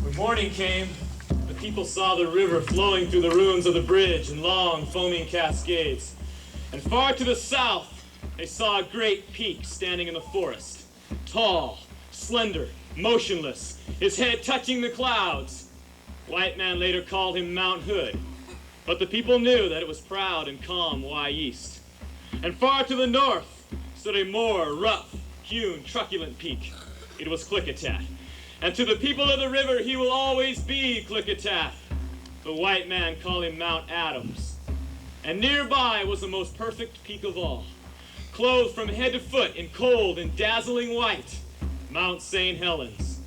When morning came, the people saw the river flowing through the ruins of the bridge in long, foaming cascades. And far to the south, they saw a great peak standing in the forest. Tall, slender, motionless, his head touching the clouds. White man later called him Mount Hood, but the people knew that it was proud and calm Y East. And far to the north stood a more rough, hewn, truculent peak. It was Klickitat. And to the people of the river, he will always be Klickitat. The white man called him Mount Adams. And nearby was the most perfect peak of all, clothed from head to foot in cold and dazzling white, Mount St. Helens.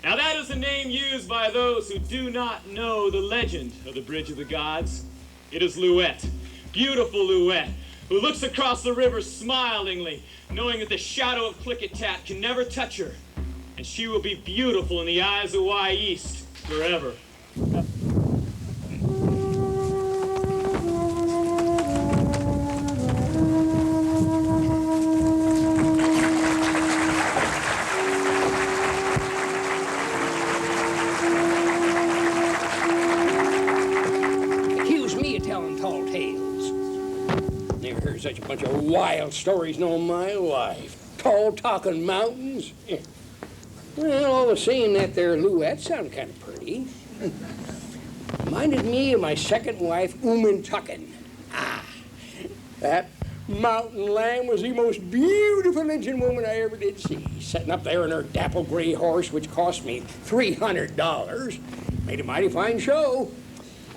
Now that is a name used by those who do not know the legend of the Bridge of the Gods. It is Louette, beautiful Louette, who looks across the river smilingly, knowing that the shadow of Klickitat can never touch her, and she will be beautiful in the eyes of Y East forever. Such a bunch of wild stories in all my life. Tall talking mountains. Well, all the same, that there Louette sounded kind of pretty. Reminded me of my second wife, Tucken. That mountain lamb was the most beautiful Indian woman I ever did see. Sitting up there on her dapple gray horse, which cost me $300. Made a mighty fine show.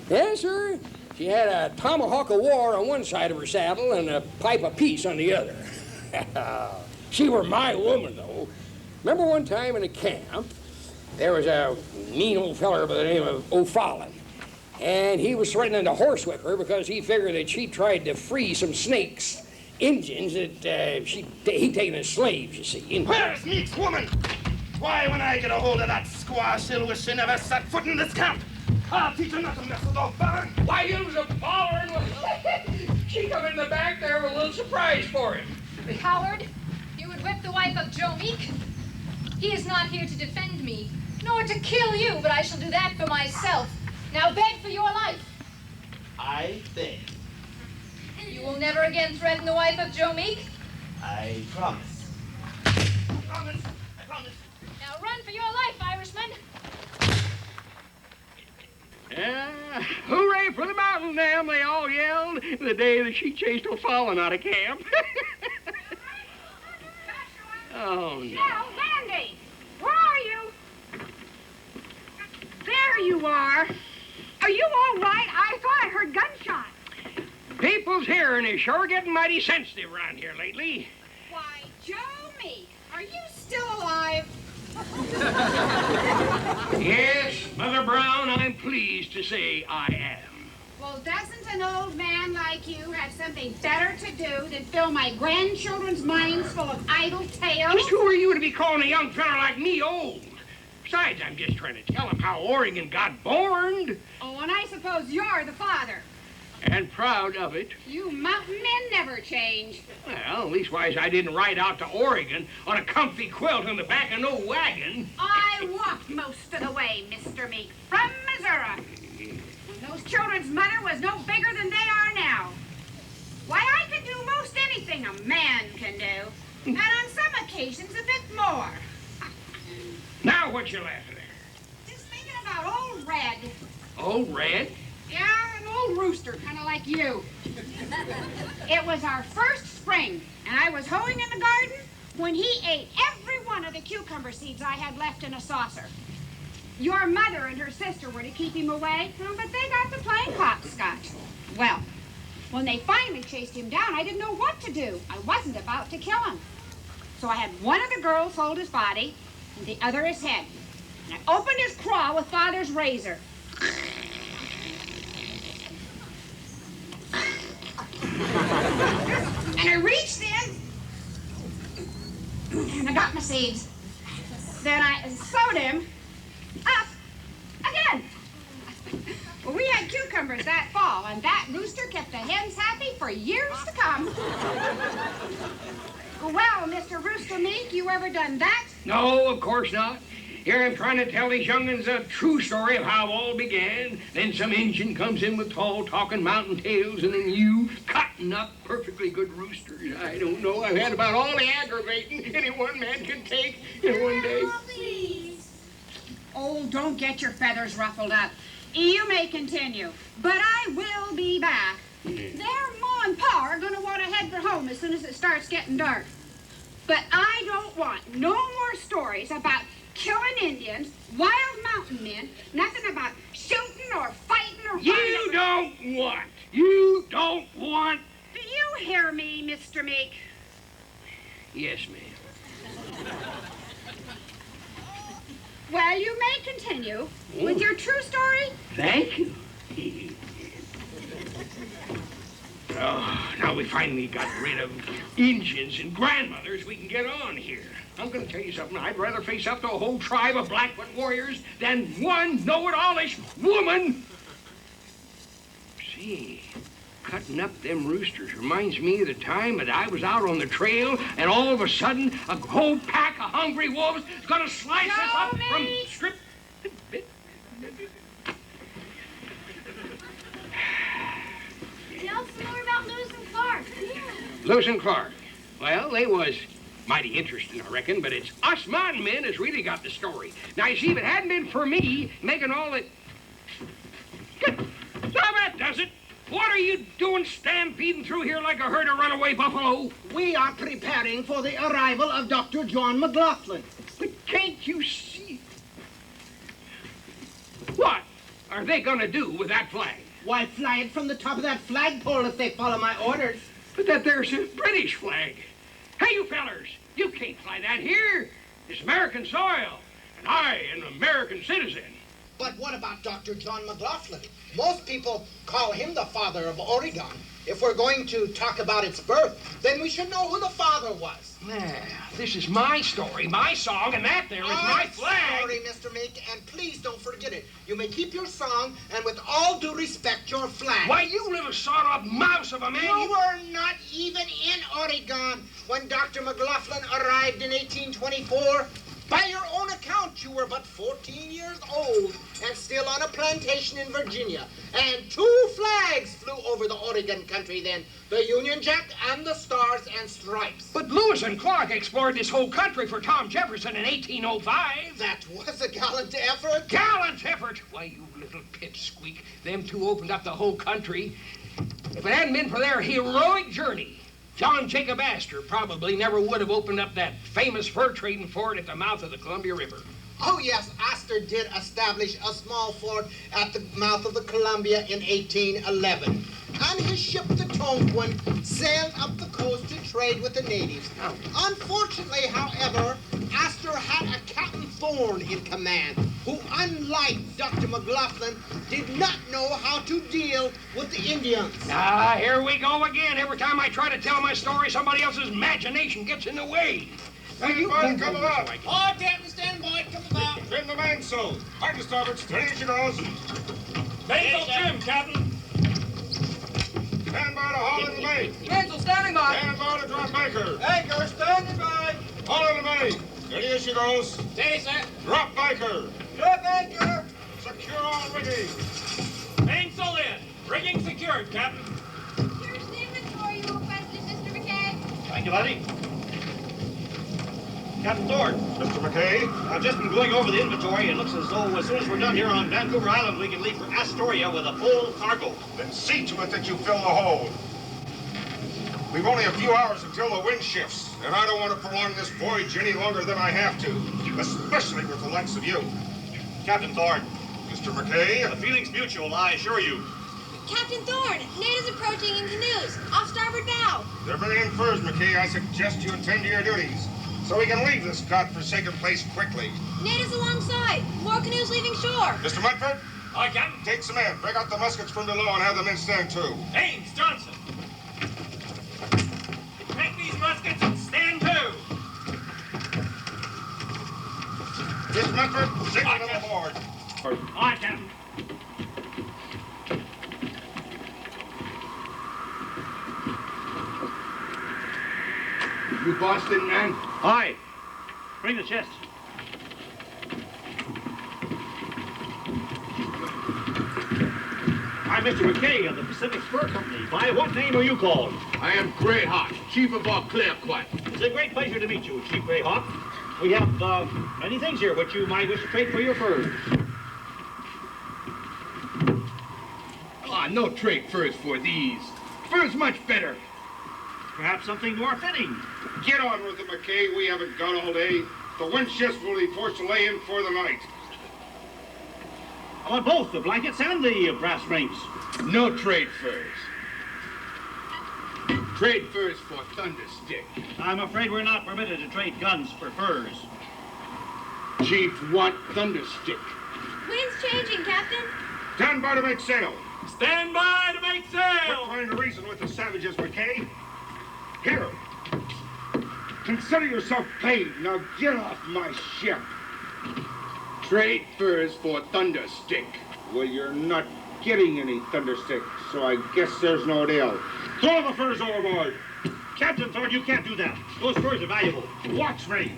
Yes, sir. She had a tomahawk of war on one side of her saddle and a pipe of peace on the other. She were my woman, though. Remember one time in a camp, there was a mean old feller by the name of O'Fallon, and he was threatening to horsewhip her because he figured that she tried to free some snakes, Injuns that he'd taken as slaves, you see. Where's Meek's woman? Why, when I get a hold of that squash, he'll wish she never set foot in this camp. I'll teach her not to mess with old Fallon. Why, you was a bollering. She come in the back there with a little surprise for him. Coward, you would whip the wife of Joe Meek? He is not here to defend me, nor to kill you, but I shall do that for myself. Now beg for your life. I think. You will never again threaten the wife of Joe Meek? I promise. I promise. Now run for your life, Irishman. Hooray for the mountain dam, they all yelled the day that she chased O'Fallon out of camp. Oh, no. Now, Landy, where are you? There you are. Are you all right? I thought I heard gunshots. People's hearing is sure getting mighty sensitive around here lately. Why, Joe Meek, are you still alive? Yes, Mother Brown, I'm pleased to say I am. Well, doesn't an old man like you have something better to do than fill my grandchildren's minds full of idle tales? Just who are you to be calling a young fella like me old? Besides, I'm just trying to tell him how Oregon got born. Oh, and I suppose you're the father. And proud of it. You mountain men never change. Well, leastwise, I didn't ride out to Oregon on a comfy quilt on the back of no wagon. I walked most of the way, Mr. Meek, from Missouri. Those children's mother was no bigger than they are now. Why, I could do most anything a man can do, and on some occasions a bit more. Now what you laughing at? Just thinking about old Red. Old Red? Yeah, an old rooster, kind of like you. It was our first spring, and I was hoeing in the garden when he ate every one of the cucumber seeds I had left in a saucer. Your mother and her sister were to keep him away, but they got to playing hopscotch. Well, when they finally chased him down, I didn't know what to do. I wasn't about to kill him. So I had one of the girls hold his body, and the other his head. And I opened his craw with Father's razor. And I reached in, and I got my seeds. Then I sewed him up again. Well, we had cucumbers that fall, and that rooster kept the hens happy for years to come. Well, Mr. Rooster Meek, you ever done that? No, of course not. Here I'm trying to tell these young'uns a true story of how it all began. Then some Injun comes in with tall, talking mountain tales, and then you cutting up perfectly good roosters. I don't know. I've had about all the aggravating any one man can take in one day. Please. Oh, don't get your feathers ruffled up. You may continue, but I will be back. Their Ma and Pa are going to want to head for home as soon as it starts getting dark. But I don't want no more stories about killing Indians, wild mountain men, nothing about shooting or fighting or You don't want. Do you hear me, Mr. Meek? Yes, ma'am. Well, you may continue with your true story. Thank you. Oh, now we finally got rid of Injuns and grandmothers, we can get on here. I'm going to tell you something. I'd rather face up to a whole tribe of Blackfoot warriors than one know-it-allish woman. See, cutting up them roosters reminds me of the time that I was out on the trail and all of a sudden a whole pack of hungry wolves is going to slice us up from strip to bit. Tell us more about Lewis and Clark. Lewis and Clark. Well, they was mighty interesting, I reckon, but it's us mountain men has really got the story. Now, you see, if it hadn't been for me making all that... Good. So that does it. What are you doing stampeding through here like a herd of runaway buffalo? We are preparing for the arrival of Dr. John McLaughlin. But can't you see? What are they going to do with that flag? Why, fly it from the top of that flagpole if they follow my orders. But that there's a British flag. Hey, you fellers, you can't fly that here. It's American soil, and I am an American citizen. But what about Dr. John McLaughlin? Most people call him the father of Oregon. If we're going to talk about its birth, then we should know who the father was. Well, this is my story, my song, and that there is my flag. Sorry, Mr. Meek, and please don't forget it. You may keep your song, and with all due respect, your flag. Why, you little sawed-off mouse of a man. You were not even in Oregon when Dr. McLaughlin arrived in 1824. By your own account, you were but 14 years old and still on a plantation in Virginia. And 2 flags flew over the Oregon country then, the Union Jack and the Stars and Stripes. But Lewis and Clark explored this whole country for Tom Jefferson in 1805. That was a gallant effort. Gallant effort? Why, you little pipsqueak, them 2 opened up the whole country. If it hadn't been for their heroic journey, John Jacob Astor probably never would have opened up that famous fur trading fort at the mouth of the Columbia River. Oh, yes, Astor did establish a small fort at the mouth of the Columbia in 1811. And his ship, the Tonquin, sailed up the coast to trade with the natives. Unfortunately, however, Astor had a Captain Thorne in command, who, unlike Dr. McLaughlin, did not know how to deal with the Indians. Ah, here we go again. Every time I try to tell my story, somebody else's imagination gets in the way. Stand by, come about. All Captain, stand by, come about. Trim the mainsail. Hard to starboard, steady as she goes. Mainsail trim, Captain. Stand by to haul in the main. Mainsail standing by. Stand by to drop anchor. Anchor standing by. Haul in the main. Steady as she goes. Steady, sir. Drop anchor. Drop anchor. Secure all rigging. Mainsail in. Rigging secured, Captain. Here's the inventory you requested, Mr. McKay. Thank you, buddy. Captain Thorne, Mr. McKay. I've just been going over the inventory. It looks as though as soon as we're done here on Vancouver Island, we can leave for Astoria with a full cargo. Then see to it that you fill the hold. We've only a few hours until the wind shifts, and I don't want to prolong this voyage any longer than I have to, especially with the likes of you. Captain Thorne, Mr. McKay. the feeling's mutual, I assure you. Captain Thorne, natives approaching in canoes, off starboard bow. They're bringing in furs, McKay. I suggest you attend to your duties, so we can leave this godforsaken place quickly. Natives alongside, more canoes leaving shore. Mr. Mudford, Aye, Captain. take some men. Bring out the muskets from below and have the men stand to. Ames, Johnson. Take these muskets and stand to. Mr. Mudford, signal them aboard. Aye, Captain. You Boston man? Aye. Bring the chest. I'm Mr. McKay of the Pacific Fur Company. By what name are you called? I am Greyhawk, chief of our Clearquat. It's a great pleasure to meet you, Chief Greyhawk. We have many things here which you might wish to trade for your furs. Ah, no trade furs for these. Furs much better. Perhaps something more fitting. Get on with it, McKay. We haven't got all day. The wind shifts will be forced to lay in for the night. I want both the blankets and the brass rings. No trade furs. Trade furs for Thunderstick. I'm afraid we're not permitted to trade guns for furs. Chief want Thunderstick. Wind's changing, Captain. Stand by to make sail. Stand by to make sail! Quit trying to reason with the savages, McKay. Here. Consider yourself paid. Now get off my ship. Trade furs for Thunderstick. Well, you're not getting any Thunderstick, so I guess there's no deal. Throw the furs overboard. Captain Thorne, you can't do that. Those furs are valuable. Watch me.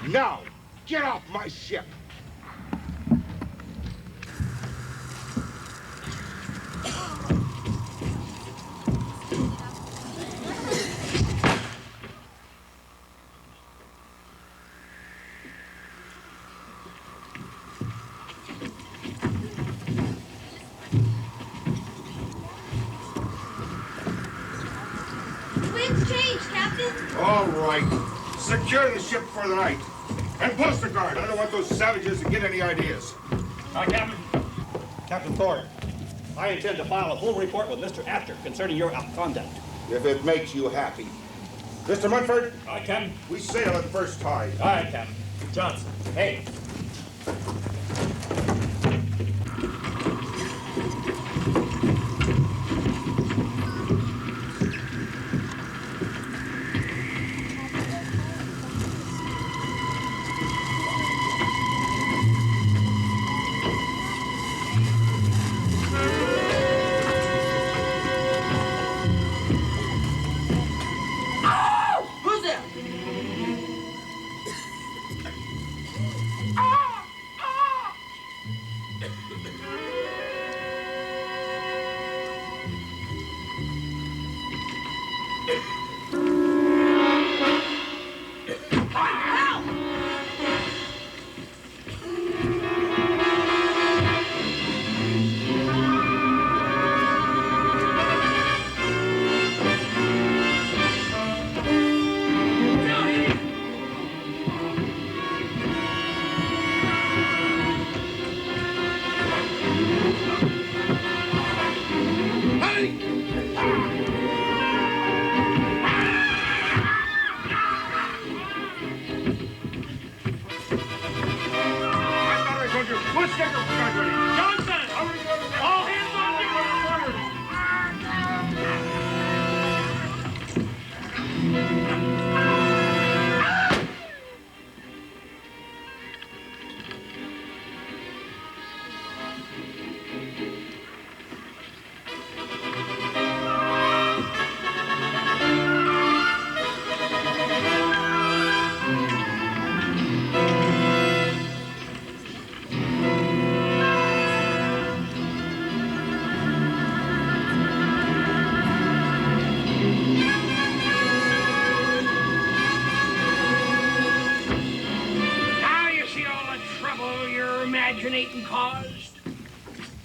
Now, get off my ship. Wind's changed, Captain. All right. Secure the ship for the night. And post a guard. I don't want those savages to get any ideas. Captain. Captain Thorne, I intend to file a full report with Mr. Astor concerning your conduct. If it makes you happy. Mr. Munford, Aye, Captain. we sail at first tide. Aye, Captain. Johnson. Hey. Who's there? Johnson! All hands on deck for reporters! Now you see all the trouble your imaginating caused?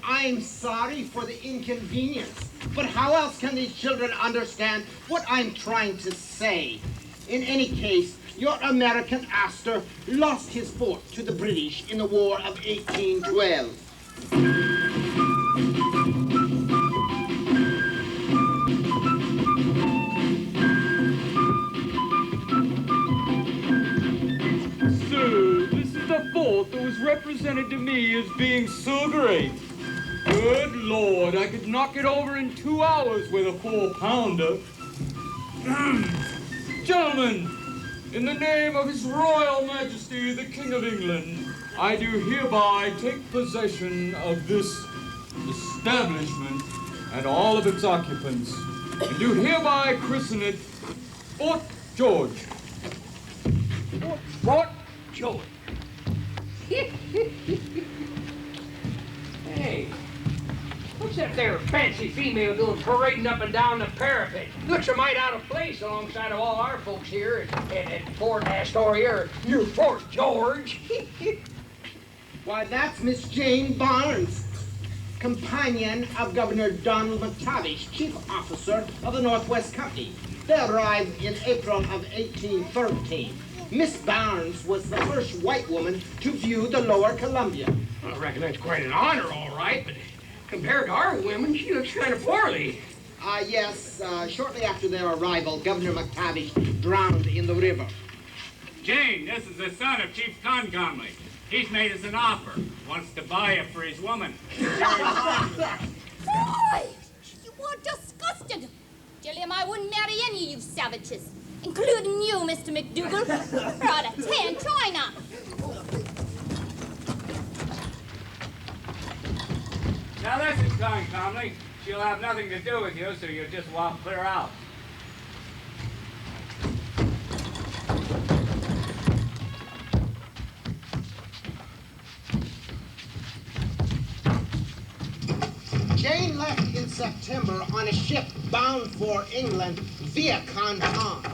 I'm sorry for the inconvenience, but how else can these children understand what I'm trying to say? In any case, your American Astor lost his fort to the British in the War of 1812. So, this is the fort that was represented to me as being so great. Good Lord, I could knock it over in 2 hours with a 4-pounder. Gentlemen, in the name of His Royal Majesty, the King of England, I do hereby take possession of this establishment and all of its occupants, and do hereby christen it Fort George. Fort George. Hey, what's that there fancy female doing parading up and down the parapet? Looks a mite out of place alongside of all our folks here at Fort Astoria or near Fort George. Why, that's Miss Jane Barnes, companion of Governor Donald McTavish, chief officer of the Northwest Company. They arrived in April of 1813. Miss Barnes was the first white woman to view the lower Columbia. I reckon that's quite an honor, all right, but compared to our women, she looks kind of poorly. Yes, shortly after their arrival, Governor McTavish drowned in the river. Jane, this is the son of Chief Concomly. He's made us an offer. Wants to buy you for his woman. Boy! You are disgusted. Tell him I wouldn't marry any of you savages, including you, Mr. McDougal. We're out of 10. Try not. Now listen, Concomly. She'll have nothing to do with you, so you'll just walk clear out. Jane left in September on a ship bound for England via Canton.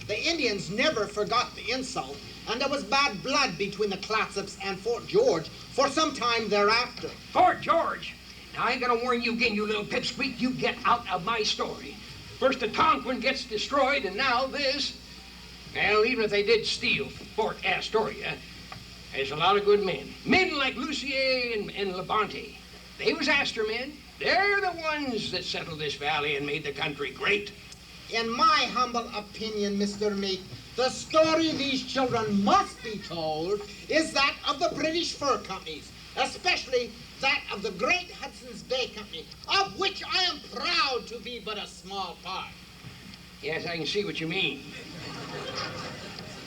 The Indians never forgot the insult, and there was bad blood between the Clatsops and Fort George for some time thereafter. Fort George? Now, I ain't gonna warn you again, you little pipsqueak. You get out of my story. First the Tonquin gets destroyed, and now this. Well, even if they did steal Fort Astoria, there's a lot of good men. Men like Lucier and Levante. They was Astor men. They're the ones that settled this valley and made the country great. In my humble opinion, Mr. Meek, the story these children must be told is that of the British fur companies, especially that of the great Hudson's Bay Company, of which I am proud to be but a small part. Yes, I can see what you mean.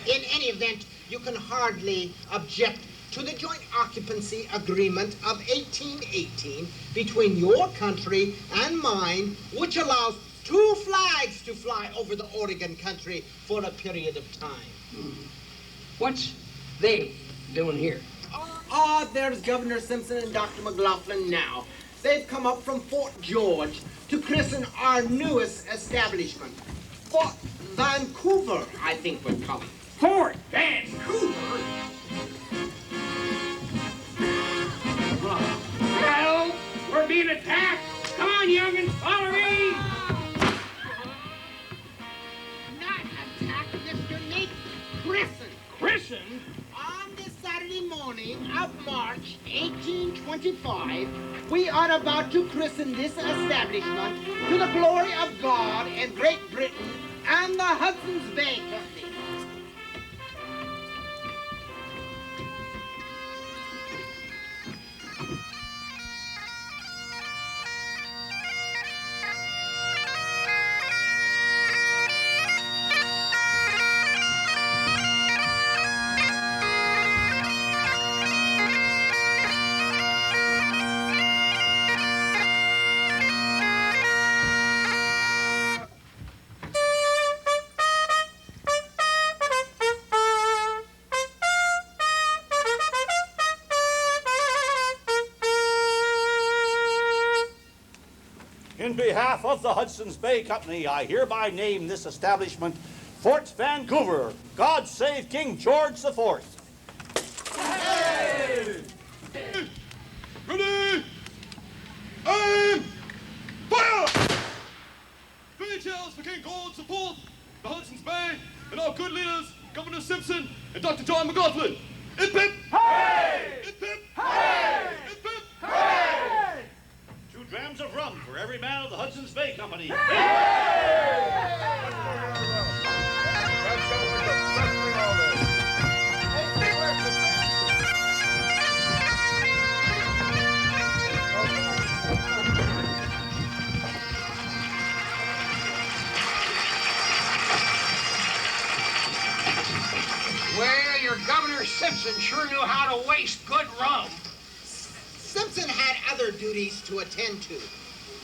In any event, you can hardly object to the joint occupancy agreement of 1818 between your country and mine, which allows 2 flags to fly over the Oregon country for a period of time. What's they doing here? There's Governor Simpson and Dr. McLaughlin now. They've come up from Fort George to christen our newest establishment. Fort Vancouver, I think we're calling. Fort Vancouver? Well, we're being attacked. Come on, young'uns, follow me. Not attacked, Mr. Meek. Christened. Christened? On this Saturday morning of March 1825, we are about to christen this establishment to the glory of God and Great Britain and the Hudson's Bay Company. In behalf of the Hudson's Bay Company, I hereby name this establishment Fort Vancouver. God save King George IV. Hey! Ready! Aim! Fire! Three cheers for King George IV, the Hudson's Bay, and our good leaders, Governor Simpson and Dr. John McLaughlin. Hip hip! Hey! Hip hip! Hey! Hip hip! Hey! 2 drams of rum for every man of the Hudson's Bay Company. Well, your Governor Simpson sure knew how to waste good rum. Simpson had other duties to attend to,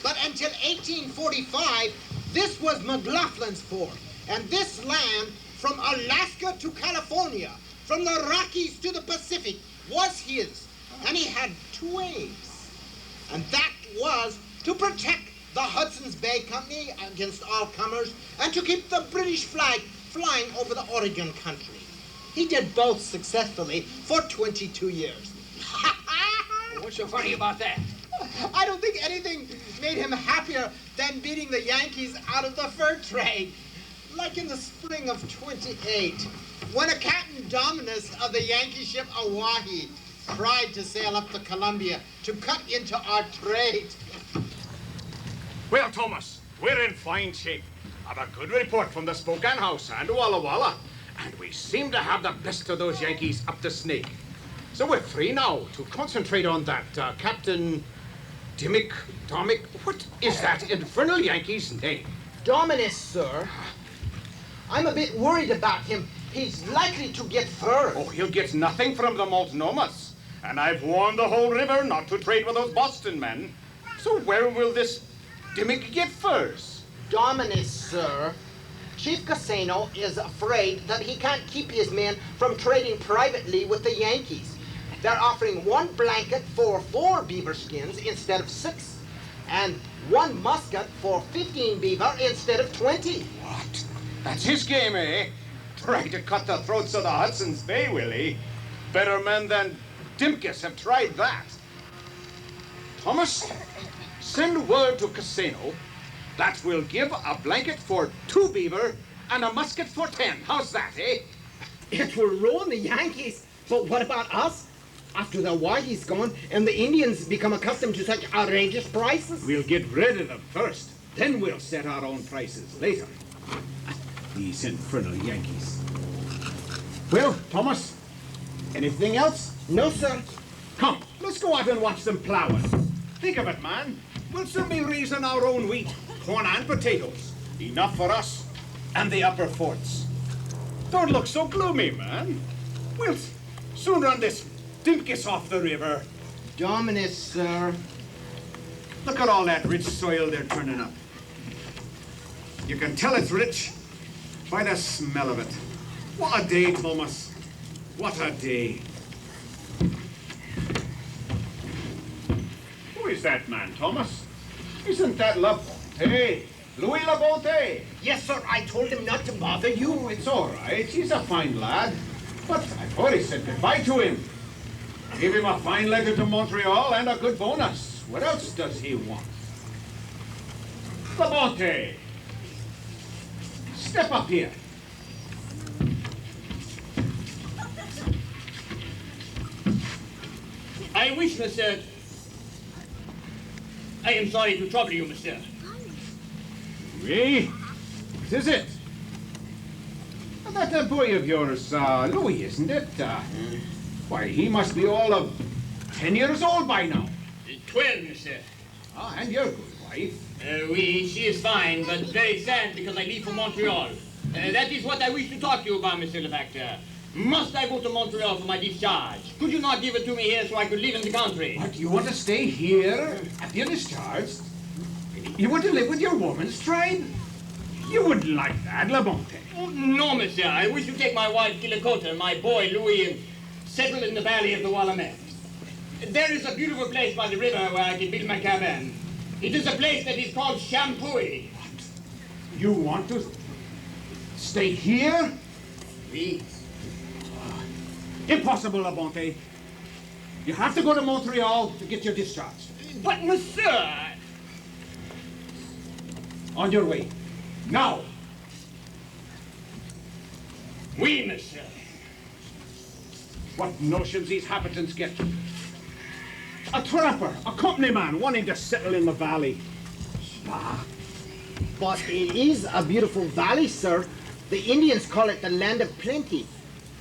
but until 1845, this was McLaughlin's fort, and this land, from Alaska to California, from the Rockies to the Pacific, was his, and he had 2 aims. against all comers and to keep the British flag flying over the Oregon country. He did both successfully for 22 years. What's so funny about that? I don't think anything made him happier than beating the Yankees out of the fur trade. Like in the spring of 28, when a Captain Dominus of the Yankee ship Oahe tried to sail up the Columbia to cut into our trade. Well, Thomas, we're in fine shape. I've a good report from the Spokane House and Walla Walla, and we seem to have the best of those Yankees up the Snake. So we're free now to concentrate on that Captain Domic. What is that infernal Yankee's name? Dominus, sir. I'm a bit worried about him. He's likely to get fur. Oh, he'll get nothing from the Multnomus. And I've warned the whole river not to trade with those Boston men. So where will this Dimmick get furs? Dominus, sir. Chief Casino is afraid that he can't keep his men from trading privately with the Yankees. They're offering 1 blanket for 4 beaver skins instead of 6, and 1 musket for 15 beaver instead of 20. What? That's his game, eh? Try to cut the throats of the Hudson's Bay, will he? Better men than Dimkus have tried that. Thomas, send word to Casino that we'll give a blanket for 2 beaver and a musket for 10. How's that, eh? It will ruin the Yankees, but what about us? After the Oahe's gone and the Indians become accustomed to such outrageous prices? We'll get rid of them first. Then we'll set our own prices later. These infernal Yankees. Well, Thomas, anything else? No, sir. Come, let's go out and watch them plowing. Think of it, man. We'll soon be raising our own wheat, corn and potatoes. Enough for us and the upper forts. Don't look so gloomy, man. We'll soon run this Dimkus off the river. Dominus, sir. Look at all that rich soil they're turning up. You can tell it's rich by the smell of it. What a day, Thomas. What a day. Who is that man, Thomas? Isn't that Labonte? Louis Labonte? Yes, sir. I told him not to bother you. Oh, it's all right. He's a fine lad. But I've already said goodbye to him. Give him a fine letter to Montreal and a good bonus. What else does he want? Labonte! Step up here. I wish, monsieur. I am sorry to trouble you, monsieur. Oui? What is it? That boy of yours, Louis, isn't it? Why, he must be all of 10 years old by now. 12, monsieur. Ah, and your good wife. Oui, she is fine, but very sad because I leave for Montreal. That is what I wish to talk to you about, monsieur le facteur. Must I go to Montreal for my discharge? Could you not give it to me here so I could live in the country? What, you want to stay here at your discharge? You want to live with your woman's tribe? You wouldn't like that, Labonte. Oh, no, monsieur. I wish to take my wife, Killicota, and my boy, Louis, and settle in the valley of the Willamette. There is a beautiful place by the river where I can build my cabin. It is a place that is called Champoeg. What? You want to stay here? Oui. Impossible, Labonte. You have to go to Montreal to get your discharge. But, monsieur... On your way. Now. Oui, monsieur. What notions these habitants get. A trapper, a company man wanting to settle in the valley. Ah, but it is a beautiful valley, sir. The Indians call it the land of plenty.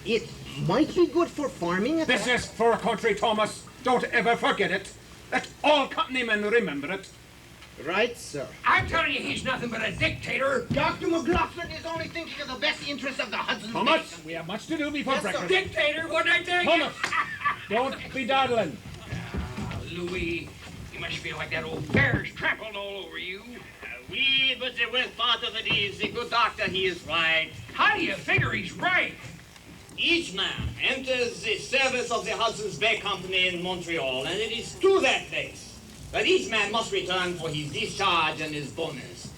It might be good for farming. This is fur country, Thomas. Don't ever forget it. Let all company men remember it. Right, sir. I'm telling you, he's nothing but a dictator. Dr. McLaughlin is only thinking of the best interests of the Hudson's Bay. Thomas, we have much to do before Yes, sir. breakfast. Dictator, what I think? Thomas, don't be dawdling. Louis, you must feel like that old bear's trampled all over you. Oui, but the worst part of it is the good doctor, he is right. How do you figure he's right? Each man enters the service of the Hudson's Bay Company in Montreal, and it is to that place that each man must return for his discharge and his bonus.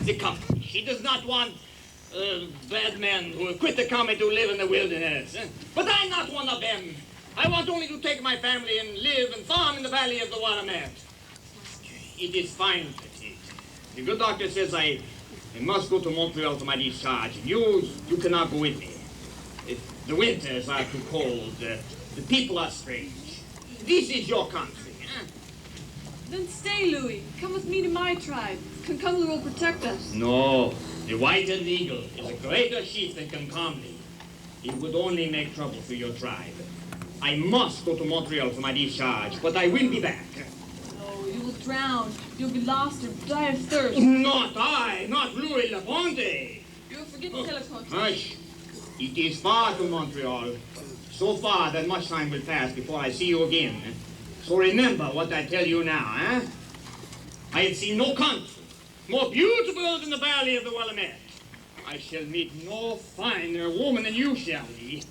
the company. He does not want bad men who have quit the company to live in the wilderness. But I'm not one of them. I want only to take my family and live and farm in the valley of the Willamette. It is fine, Petite. The good doctor says I must go to Montreal for my discharge. You cannot go with me. The winters are too cold. The people are strange. This is your country. Then stay, Louis. Come with me to my tribe. Concomly will protect us. No. The White-headed Eagle is a greater chief than Concomly. He would only make trouble for your tribe. I must go to Montreal for my discharge, but I will be back. Oh, you will drown. You'll be lost or die of thirst. Not I, not Louis Laponte. You will forget to tell us what. Hush. It is far to Montreal. So far that much time will pass before I see you again. So remember what I tell you now, eh? I have seen no country more beautiful than the valley of the Willamette. I shall meet no finer woman than you shall be.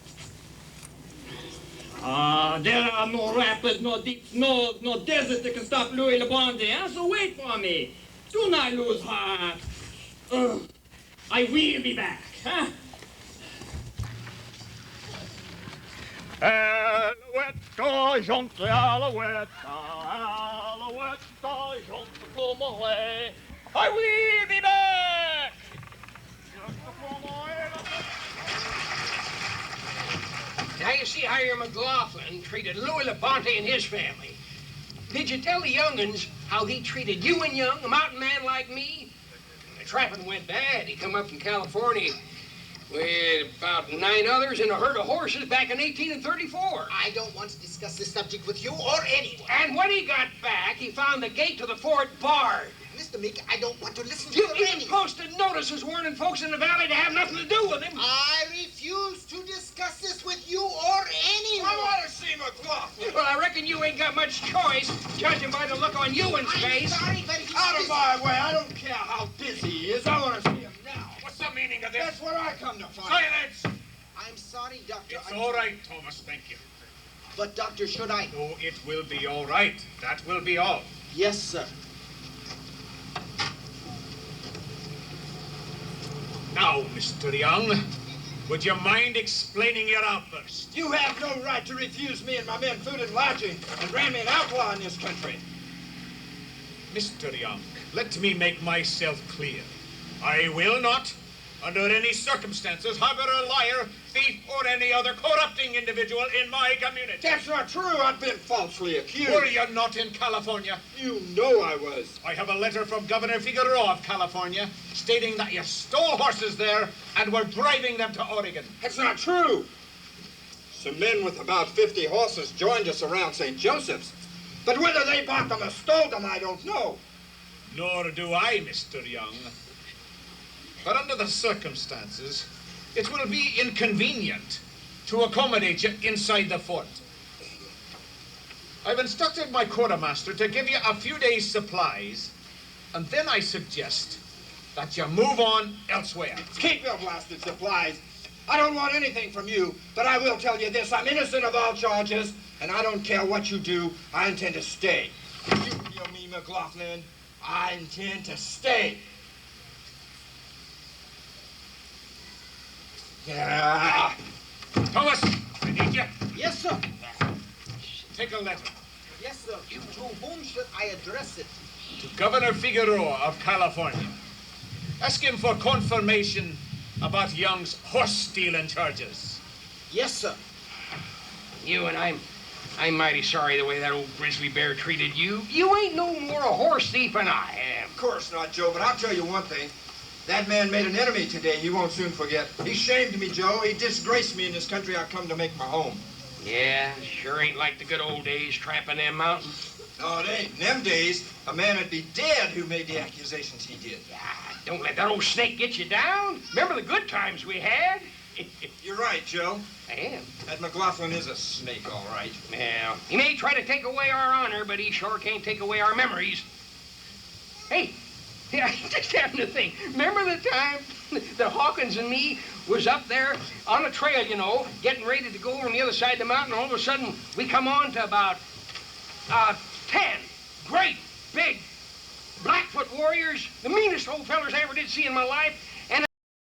There are no rapids, no deep, no desert that can stop Louis Laponte, eh? So wait for me. Do not lose heart. I will be back, huh? Alouette, jonte, alouette, alouette, jonte, plomouet. I will be back! Now you see how your McLaughlin treated Louis Laponte and his family. Did you tell the young'uns how he treated you and Young, a mountain man like me? The trapping went bad. He come up from California with about 9 others and a herd of horses back in 1834. I don't want to discuss this subject with you or anyone. And when he got back, he found the gate to the fort barred. Mr. Meek, I don't want to listen to You you even posted notices warning folks in the valley to have nothing to do with him. I refuse to discuss this with you or anyone. I want to see McLaughlin. Well, I reckon you ain't got much choice, judging by the look on Ewan's face. I'm sorry, but he's Out of busy. my way. I don't care how busy he is. I want to see him now. What's the meaning of this? That's what I come to find. Silence! I'm sorry, Doctor. It's all right, Thomas, thank you. But, Doctor, should I? No, it will be all right. That will be all. Yes, sir. Now, Mr. Young, would you mind explaining your outburst? You have no right to refuse me and my men food and lodging and brand me an outlaw in this country. Mr. Young, let me make myself clear. I will not, under any circumstances, harbor a liar, thief, or any other corrupting individual in my community. That's not true. I've been falsely accused. Were you not in California? You know I was. I have a letter from Governor Figueroa of California stating that you stole horses there and were driving them to Oregon. That's not true. Some men with about 50 horses joined us around St. Joseph's. But whether they bought them or stole them, I don't know. Nor do I, Mr. Young. But under the circumstances, it will be inconvenient to accommodate you inside the fort. I've instructed my quartermaster to give you a few days' supplies, and then I suggest that you move on elsewhere. Keep your blasted supplies. I don't want anything from you, but I will tell you this. I'm innocent of all charges, and I don't care what you do. I intend to stay. You hear me, McLaughlin? I intend to stay. Yeah. Thomas, I need you. Yes, sir. Take a letter. Yes, sir. To whom should I address it? To Governor Figueroa of California. Ask him for confirmation about Young's horse-stealing charges. Yes, sir. You and I'm mighty sorry the way that old grizzly bear treated you. You ain't no more a horse thief than I am. Of course not, Joe, but I'll tell you one thing. That man made an enemy today he won't soon forget. He shamed me, Joe. He disgraced me in this country I come to make my home. Yeah, sure ain't like the good old days tramping them mountains. No, it ain't. In them days, a man would be dead who made the accusations he did. Yeah, don't let that old snake get you down. Remember the good times we had? You're right, Joe. I am. That McLaughlin is a snake, all right. Well, he may try to take away our honor, but he sure can't take away our memories. Hey, yeah, I just happened to think. Remember the time that Hawkins and me was up there on the trail, you know, getting ready to go over on the other side of the mountain, and all of a sudden we come on to about 10 great, big, Blackfoot warriors, the meanest old fellers I ever did see in my life.